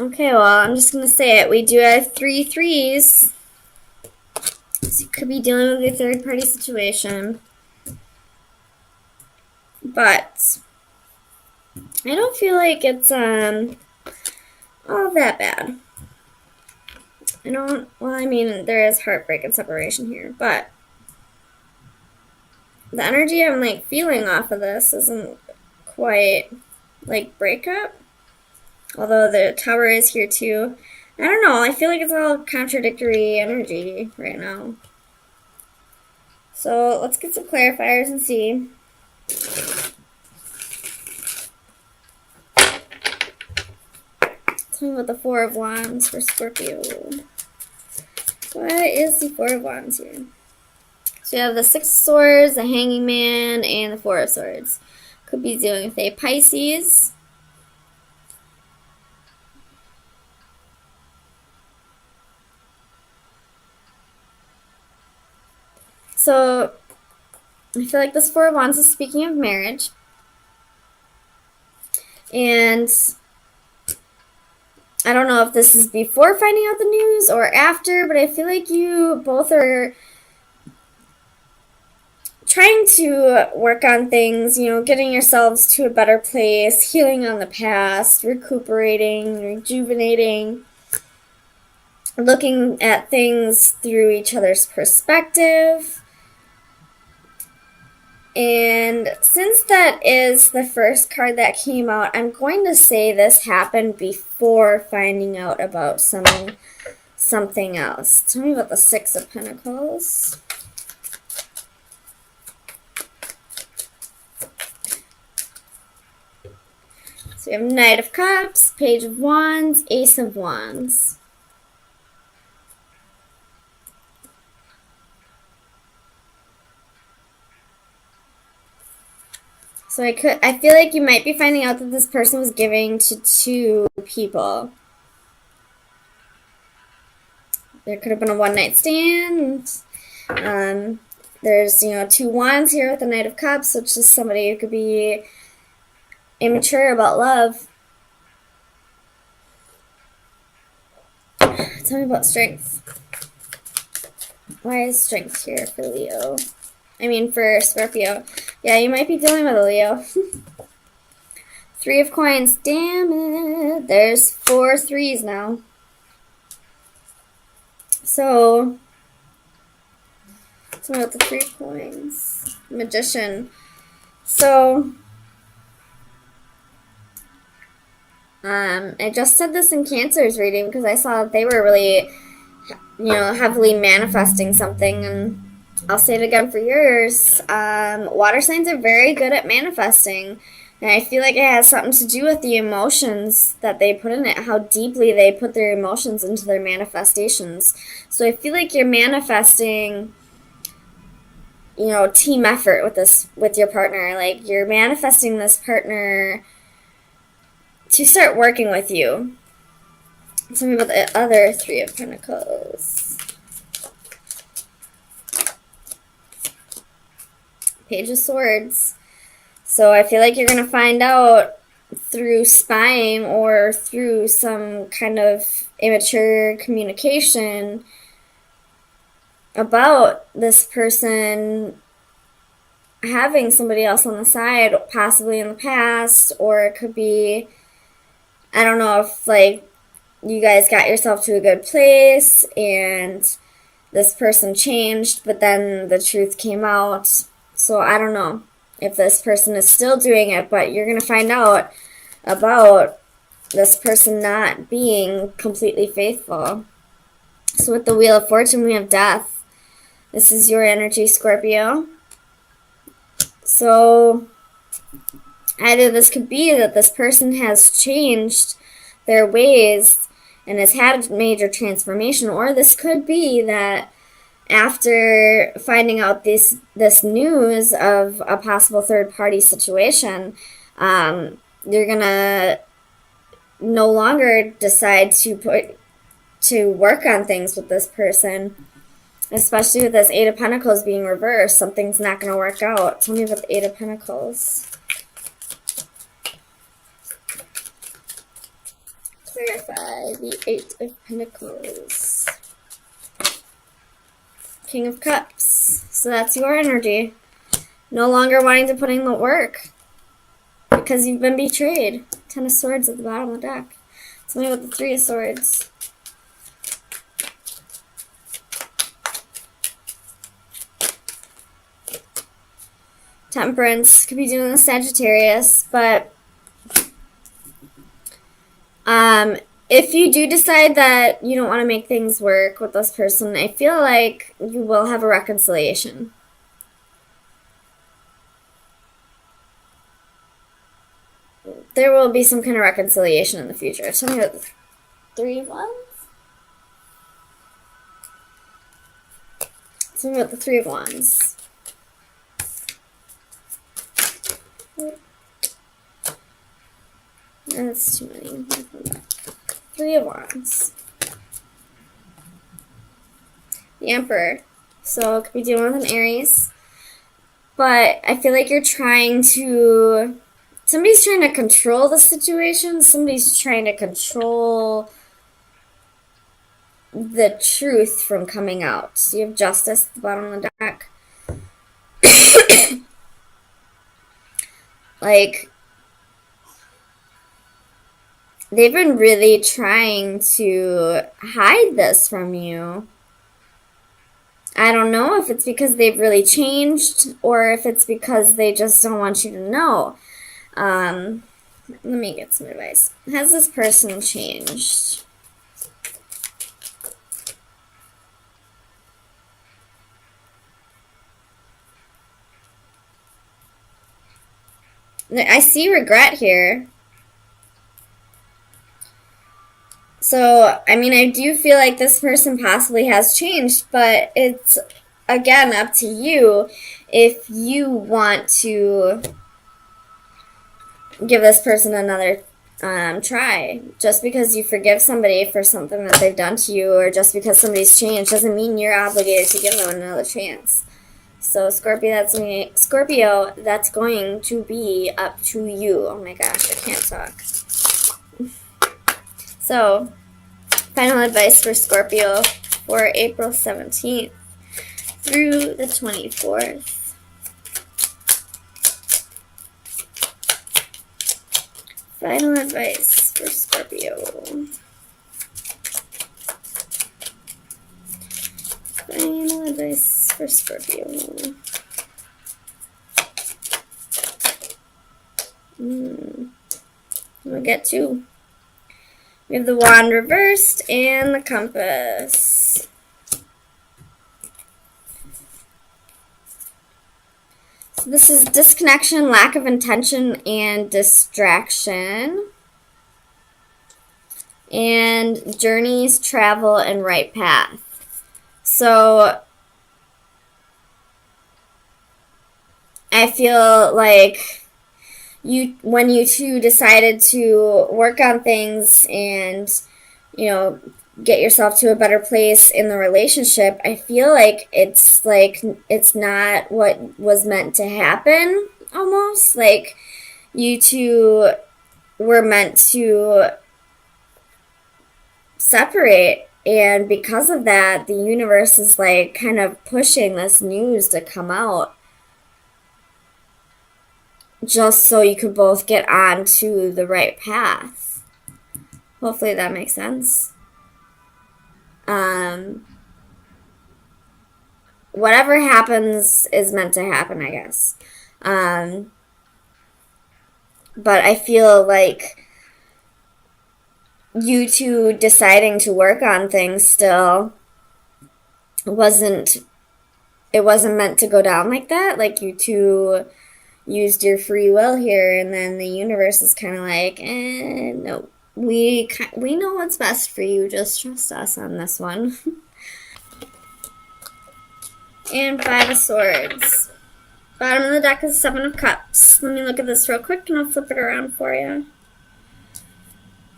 Okay, well, I'm just going to say it. We do have 3 threes. So you could be dealing with a third-party situation. But I don't feel like it's all that bad. Well, I mean, there is heartbreak and separation here, but the energy I'm, like, feeling off of this isn't quite, like, breakup. Although the Tower is here, too. I don't know. I feel like it's all contradictory energy right now. So let's get some clarifiers and see. Tell me about the Four of Wands for Scorpio. What is the Four of Wands here? So you have the Six of Swords, the Hanging Man, and the Four of Swords. Could be dealing with a Pisces. So I feel like this Four of Wands is speaking of marriage. And I don't know if this is before finding out the news or after, but I feel like you both are trying to work on things, you know, getting yourselves to a better place, healing on the past, recuperating, rejuvenating, looking at things through each other's perspective. And since that is the first card that came out, I'm going to say this happened before finding out about something else. Tell me about the Six of Pentacles. So we have Knight of Cups, Page of Wands, Ace of Wands. So I feel like you might be finding out that this person was giving to 2 people. There could have been a one-night stand. There's, 2 wands here with the Knight of Cups, which is somebody who could be immature about love. Tell me about strength. Why is strength here for Leo? I mean, for Scorpio. Yeah, you might be dealing with a Leo. 3 of Coins. Damn it. There's 4 threes now. So, tell me about the 3 of Coins. Magician. So, I just said this in Cancer's reading because I saw that they were really, heavily manifesting something, and I'll say it again for yours. Water signs are very good at manifesting, and I feel like it has something to do with the emotions that they put in it, how deeply they put their emotions into their manifestations. So I feel like you're manifesting, team effort with your partner. Like, you're manifesting this partner to start working with you. Tell me about the other 3 of Pentacles. Page of Swords. So I feel like you're going to find out through spying or through some kind of immature communication about this person having somebody else on the side, possibly in the past, or it could be, I don't know, if, like, you guys got yourself to a good place and this person changed, but then the truth came out. So I don't know if this person is still doing it, but you're going to find out about this person not being completely faithful. So with the Wheel of Fortune, we have Death. This is your energy, Scorpio. So either this could be that this person has changed their ways and has had a major transformation, or this could be that after finding out this news of a possible third-party situation, you're gonna no longer decide to work on things with this person, especially with this 8 of Pentacles being reversed. Something's not gonna work out. Tell me about the 8 of Pentacles. clarify the Eight of Pentacles. King of Cups. So that's your energy. No longer wanting to put in the work because you've been betrayed. Ten of Swords at the bottom of the deck. Tell me about the Three of Swords. Temperance. Could be doing the Sagittarius, but if you do decide that you don't want to make things work with this person, I feel like you will have a reconciliation. There will be some kind of reconciliation in the future. Tell me about the Three of Wands. Tell me about the Three of Wands. That's too many. Three of Wands. The Emperor. So it could be dealing with an Aries. But I feel like you're trying to... Somebody's trying to control the situation. Somebody's trying to control the truth from coming out. So you have Justice at the bottom of the deck. Like... They've been really trying to hide this from you. I don't know if it's because they've really changed or if it's because they just don't want you to know. Let me get some advice. Has this person changed? I see regret here. So, I mean, I do feel like this person possibly has changed, but it's, again, up to you if you want to give this person another try. Just because you forgive somebody for something that they've done to you or just because somebody's changed doesn't mean you're obligated to give them another chance. So, Scorpio, that's going to be up to you. Oh my gosh, I can't talk. So, final advice for Scorpio for April 17th through the 24th. Final advice for Scorpio. Final advice for Scorpio. We'll get two. We have the Wand reversed and the Compass. So this is disconnection, lack of intention, and distraction. And journeys, travel, and right path. So I feel like when you two decided to work on things and, you know, get yourself to a better place in the relationship, I feel like it's not what was meant to happen, almost. Like, you two were meant to separate, and because of that, the universe is, like, kind of pushing this news to come out. Just so you could both get on to the right path. Hopefully that makes sense. Whatever happens is meant to happen, I guess. But I feel like you two deciding to work on things still wasn't meant to go down like that. Like, you two used your free will here, and then the universe is kind of like, no, we know what's best for you, just trust us on this one. And Five of Swords. Bottom of the deck is Seven of Cups. Let me look at this real quick and I'll flip it around for you.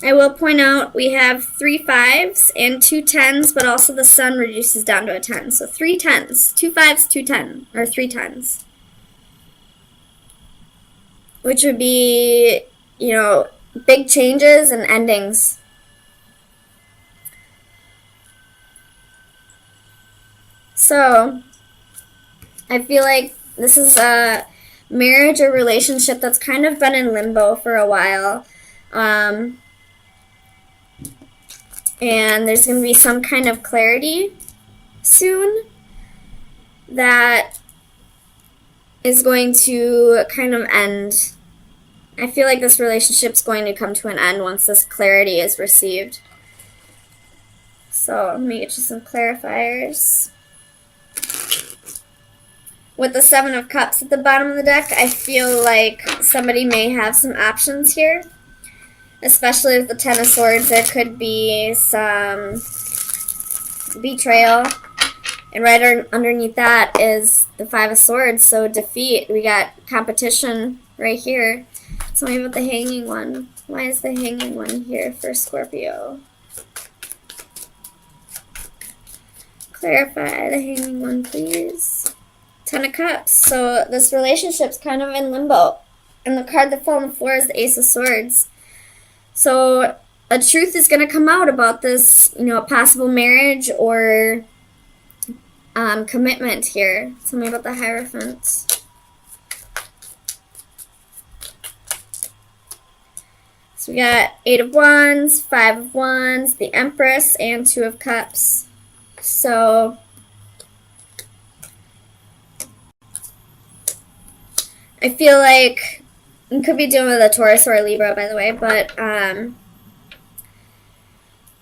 I will point out we have 3 5s and 2 10s, but also the sun reduces down to a 10. So 3 10s, 2 5s, 2 10, or 3 10s. Which would be, you know, big changes and endings. So, I feel like this is a marriage or relationship that's kind of been in limbo for a while. And there's going to be some kind of clarity soon that is going to kind of end. I feel like this relationship's going to come to an end once this clarity is received. So let me get you some clarifiers. With the Seven of Cups at the bottom of the deck, I feel like somebody may have some options here. Especially with the Ten of Swords, there could be some betrayal. And right underneath that is the Five of Swords, so defeat. We got competition right here. Tell me about the Hanging One. Why is the Hanging One here for Scorpio? Clarify the Hanging One, please. Ten of Cups. So this relationship's kind of in limbo. And the card that fell on the floor is the Ace of Swords. So a truth is going to come out about this, possible marriage or commitment here. Tell me about the Hierophant. So we got 8 of Wands, 5 of Wands, the Empress, and 2 of Cups. So I feel like you could be dealing with a Taurus or a Libra, by the way, but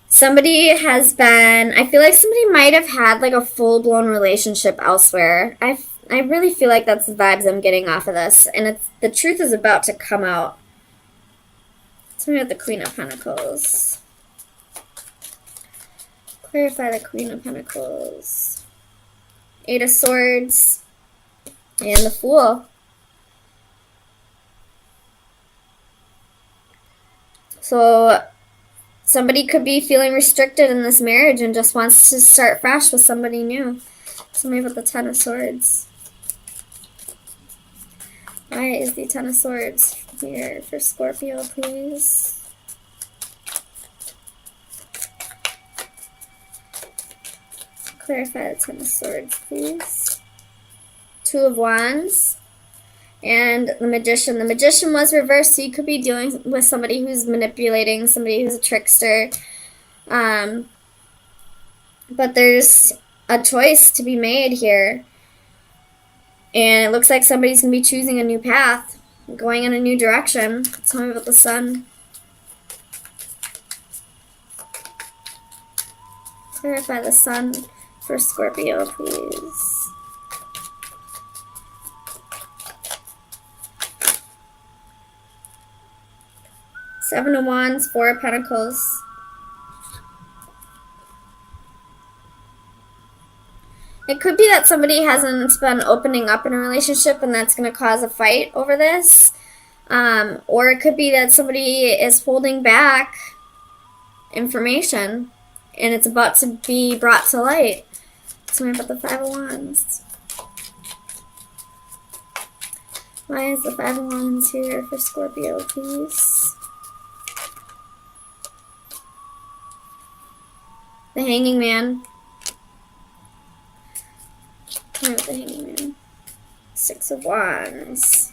somebody has been, I feel like somebody might have had like a full-blown relationship elsewhere. I really feel like that's the vibes I'm getting off of this, and the truth is about to come out. Let's move at the Queen of Pentacles. Clarify the Queen of Pentacles. 8 of Swords. And the Fool. So somebody could be feeling restricted in this marriage and just wants to start fresh with somebody new. So maybe with the Ten of Swords. Why is the Ten of Swords here for Scorpio, please? Clarify the Ten of Swords, please. 2 of Wands. And the Magician. The Magician was reversed, so you could be dealing with somebody who's manipulating, somebody who's a trickster. But there's a choice to be made here. And it looks like somebody's going to be choosing a new path, going in a new direction. Tell me about the Sun. Clarify the Sun for Scorpio, please. Seven of Wands, 4 of Pentacles. It could be that somebody hasn't been opening up in a relationship and that's going to cause a fight over this. Or it could be that somebody is holding back information and it's about to be brought to light. Tell me about the 5 of Wands. Why is the 5 of Wands here for Scorpio, please? The Hanging Man. Where is the Hanging Man? 6 of Wands.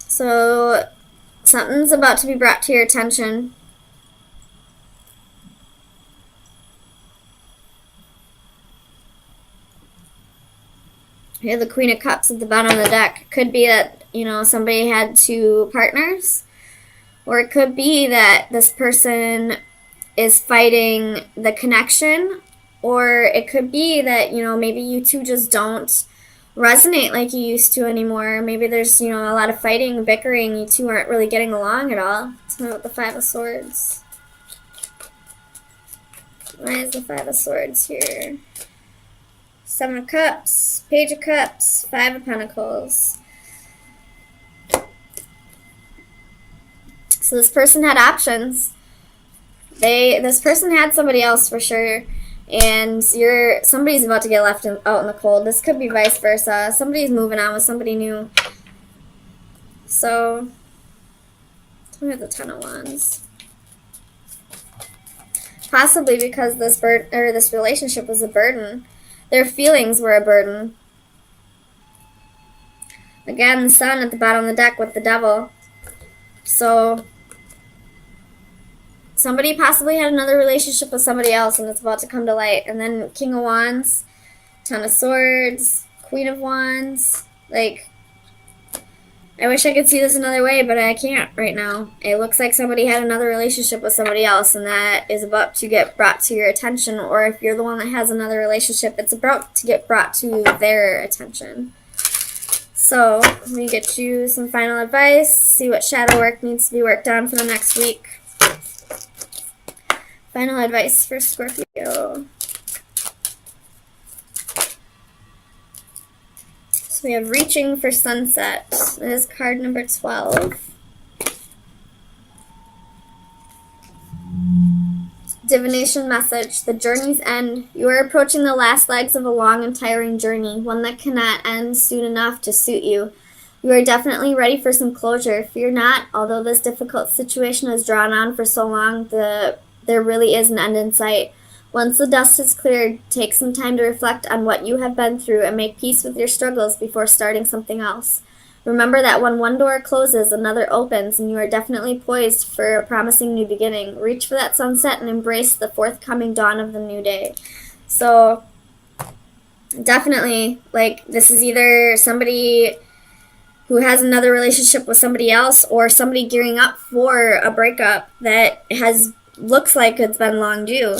So something's about to be brought to your attention. Here, the Queen of Cups at the bottom of the deck. Could be that, somebody had 2 partners. Or it could be that this person is fighting the connection. Or it could be that, maybe you two just don't resonate like you used to anymore. Maybe there's, a lot of fighting, bickering. You two aren't really getting along at all. Tell me about the 5 of Swords. Why is the 5 of Swords here? 7 of Cups, Page of Cups, 5 of Pentacles. So this person had options. This person had somebody else for sure, and somebody's about to get left out in the cold. This could be vice versa. Somebody's moving on with somebody new. So, tell me the 10 of Wands. possibly because this relationship was a burden. Their feelings were a burden. Again, the Sun at the bottom of the deck with the Devil. So somebody possibly had another relationship with somebody else and it's about to come to light. And then King of Wands, Ten of Swords, Queen of Wands. Like, I wish I could see this another way, but I can't right now. It looks like somebody had another relationship with somebody else, and that is about to get brought to your attention. Or if you're the one that has another relationship, it's about to get brought to their attention. So, let me get you some final advice, see what shadow work needs to be worked on for the next week. Final advice for Scorpio. So we have Reaching for Sunset. This is card number 12. Divination message. The journey's end. You are approaching the last legs of a long and tiring journey, one that cannot end soon enough to suit you. You are definitely ready for some closure. Fear not, although this difficult situation has drawn on for so long, there really is an end in sight. Once the dust has cleared, take some time to reflect on what you have been through and make peace with your struggles before starting something else. Remember that when one door closes, another opens, and you are definitely poised for a promising new beginning. Reach for that sunset and embrace the forthcoming dawn of the new day. So, definitely, like, this is either somebody who has another relationship with somebody else or somebody gearing up for a breakup that looks like it's been long due.